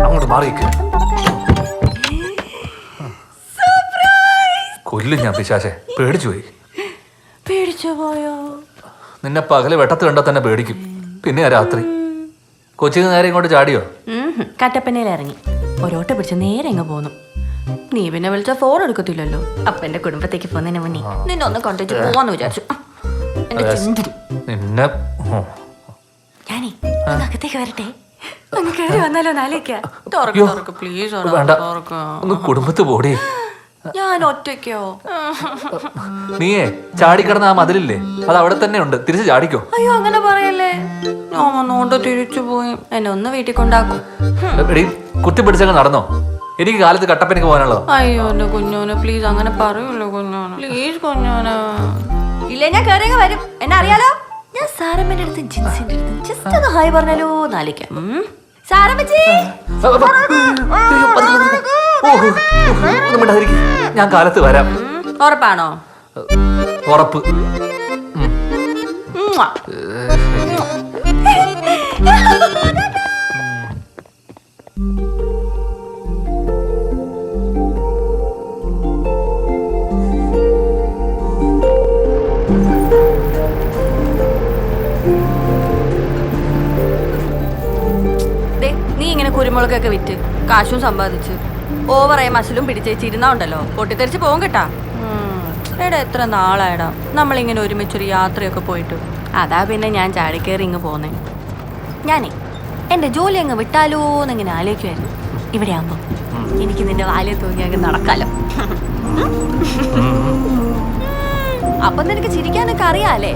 അങ്ങോട്ട് മാറിയിക്ക്. കൊല്ലും ഞാൻ പിശാചെ. പേടിച്ചു പോയി. പേടിച്ചു പോയോ? നിന്നെ പകല് വെട്ടത്ത് കണ്ടാൽ തന്നെ പേടിക്കും. പിന്നെ രാത്രി കൊച്ചിന് നേരെ ഇങ്ങോട്ട് ചാടിയോ? കട്ടപ്പനയിൽ ഇറങ്ങി ഒരോട്ട പിടിച്ച് നേരെ ഇങ്ങ് പോന്നു. നീ പിന്നെ വിളിച്ച ഫോൺ എടുക്കത്തില്ലല്ലോ. അപ്പൊ എന്റെ കുടുംബത്തേക്ക് പോകുന്നതിന് മുന്നേ നിന്നെ ഒന്ന് കണ്ടിട്ട് പോവാന്ന് വിചാരിച്ചു. നിന്നെ ഞാനേ അകത്തേക്ക് വരട്ടെ. അങ്ങ് കയറി വന്നാലോ നാലേക്കാ. പ്ലീസ് വേണ്ട, ഒന്ന് കുടുംബത്ത് പോടി. ഞാൻ ഒറ്റയ്ക്കോ? നീയേ ചാടിക്കിടന്ന ആ മതിലില്ലേ, അത് അവിടെ തന്നെ ഉണ്ട്. തിരിച്ച് ചാടിക്കോ. അയ്യോ അങ്ങനെ പറയല്ലേ. ഞാൻ വന്നോണ്ട് തിരിച്ചു പോയി. എന്നെ ഒന്ന് വീട്ടിൽ കൊണ്ടാക്കും. കുത്തിപ്പിടിച്ചങ്ങ് നടന്നോ? എനിക്ക് കാലത്ത് കട്ടപ്പനക്ക് പോകാനുള്ളോ? അയ്യോ എന്റെ കുഞ്ഞോനെ പ്ലീസ് അങ്ങനെ പറയൂല്ലോ കുഞ്ഞോനെ. പ്ലീസ് കുഞ്ഞോനെ. ഇല്ലേ ഞാൻ കയറിയങ്ങ് വരും. എന്നെ അറിയാലോ. ഞാൻ സാരമ്മന്റെ അടുത്ത് ജിൻസിന്റെ അടുത്ത് ജസ്റ്റ് ഒന്ന് ഹായ് പറഞ്ഞാലോ നാലിക്കാം. സാരമ്മച്ചി ഞാൻ കാലത്ത് വരാം. ഉറപ്പാണോ? ഉറപ്പ്. നീ ഇങ്ങനെ കുരുമുളകൊക്കെ വിറ്റ് കാശും സമ്പാദിച്ച് ഓവറായ മസിലും പിടിച്ചേച്ചിരുന്നാ ഉണ്ടല്ലോ പൊട്ടിത്തെറിച്ച് പോകും കേട്ടാ. എടാ എത്ര നാളായടാ നമ്മളിങ്ങനെ ഒരുമിച്ചൊരു യാത്രയൊക്കെ പോയിട്ട്. അതാ പിന്നെ ഞാൻ ചാടിക്കേറി ഇങ്ങ് പോന്നേ. ഞാനേ എന്റെ ജോലി അങ്ങ് വിട്ടാലോ എന്നിങ്ങനെ ആലോചിക്കുമായിരുന്നു. ഇവിടെ ആകുമ്പോ എനിക്ക് നിന്റെ വാലിൽ തൂങ്ങി അങ്ങ് നടക്കാലോ. അപ്പൊ നിനക്ക് ചിരിക്കാനൊക്കെ അറിയാലേ.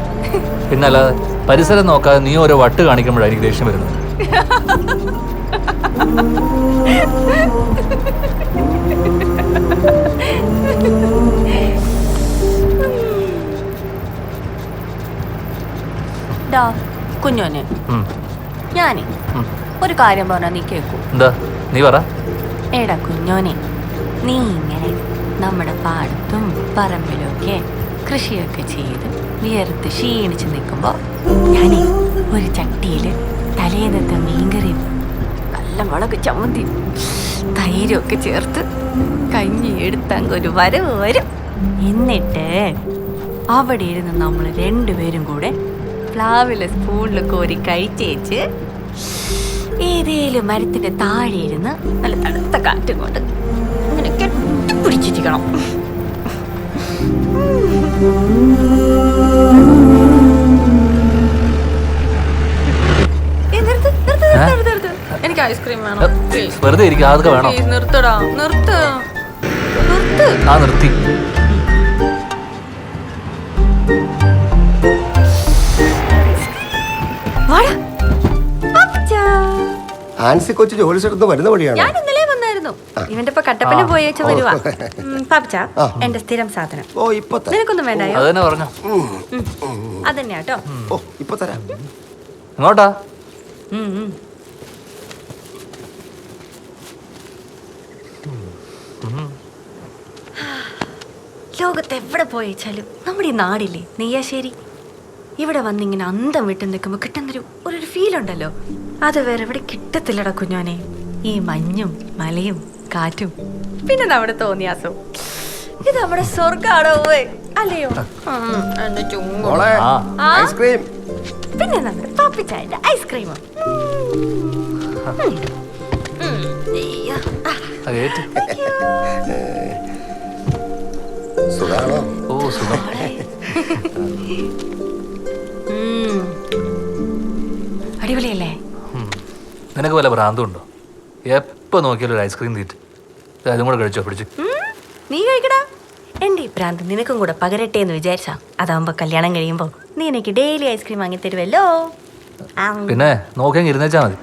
പിന്നല്ലാതെ പരിസരം നോക്കാതെ നീ ഓരോ വട്ട് കാണിക്കുമ്പോഴാണ് എനിക്ക് ദേഷ്യം വരുന്നത്. കുഞ്ഞോനെ ഞാനേ ഒരു കാര്യം പറഞ്ഞാ നീ കേക്കൂ? എന്താ? നീ പറ. ഏടാ കുഞ്ഞോനെ, നീ ഇങ്ങനെ നമ്മുടെ പാടത്തും പറമ്പിലൊക്കെ കൃഷിയൊക്കെ ചെയ്ത് വിയർത്ത് ക്ഷീണിച്ച് നിൽക്കുമ്പോ ഞാനേ ഒരു ചട്ടിയില് തലേന്നത്തെ മീൻകറിയും നല്ല മുളക് ചമ്മന്തി തൈരൊക്കെ ചേർത്ത് കഞ്ഞി എടുത്തങ്ങ് ഒരു വരവ് വരും. എന്നിട്ട് അവിടെ ഇരുന്ന് നമ്മൾ രണ്ടുപേരും കൂടെ പ്ലാവിലെ സ്പൂണിൽ കോരി കഴിച്ചേച്ച് ഏതേലും മരത്തിന്റെ താഴെ ഇരുന്ന് നല്ല തണുത്ത കാറ്റും കൊണ്ട് അങ്ങനെ കെട്ടിപ്പിടിച്ചിരിക്കണം. എനിക്ക് ഐസ്ക്രീം വേണം. വെറുതെ ഇരിക്കാതെ വേണോ? നിർത്തടാ, നിർത്ത്. ആ നിർത്തി. ആൻസി കൊച്ചു ജോലി സ്ഥലത്ത് വരുന്ന വഴിയാണ്. ഞാൻ ഇന്നലെ വന്നായിരുന്നു. ഇവന്റെ ഇപ്പൊ കട്ടപ്പന പോയേച്ച് വരുവാ. പാപ്പച്ച എന്റെ സ്ഥിരം സാധനം. ഓ ഇപ്പൊ നിനക്കൊന്നും വേണ്ടായോ? അതന്നെ പറഞ്ഞു. അതന്നെയാ കേട്ടോ. ഓ ഇപ്പൊ തരാം. എങ്ങോട്ടാ? ലോകത്ത് എവിടെ പോയേച്ചാലും നമ്മുടെ ഈ നാടില്ലേ നെയ്യാശ്ശേരി, ഇവിടെ വന്നിങ്ങനെ അന്തം വിട്ട് നിൽക്കുമ്പോൾ കിട്ടുന്നൊരു ഒരു ഫീൽ ഉണ്ടല്ലോ, അത് വേറെ എവിടെ കിട്ടത്തില്ലടാ കുഞ്ഞോനെ. ഈ മഞ്ഞും മലയും കാറ്റും പിന്നെ നമ്മുടെ തോന്നിയാസവും, ഇത് നമ്മുടെ സ്വർഗാണോ അല്ലയോ? ഐസ്ക്രീം പിന്നെ നമ്മുടെ പാപ്പിച്ചായന്റെ ഐസ്ക്രീമും. സുഖാണോ? ഓ സുഖം. അടിപൊളിയല്ലേ? നിനക്ക് വല്ല ഭ്രാന്തുണ്ടോ? എപ്പോ നോക്കിയാലും ഒരു ഐസ്ക്രീം തീറ്റ്. അതും കൂടെ കഴിച്ചോ? പിടിച്ചു നീ കഴിക്കടാ. എന്റെ ഈ ഭ്രാന്ത് നിനക്കും കൂടെ പകരട്ടെ എന്ന് വിചാരിച്ചാ. അതാവുമ്പോ കല്യാണം കഴിയുമ്പോ നീ എനിക്ക് ഡെയിലി ഐസ്ക്രീം വാങ്ങി തരുമല്ലോ. പിന്നെ നോക്കിയാൽ ഇരുന്നേച്ചാ മതി.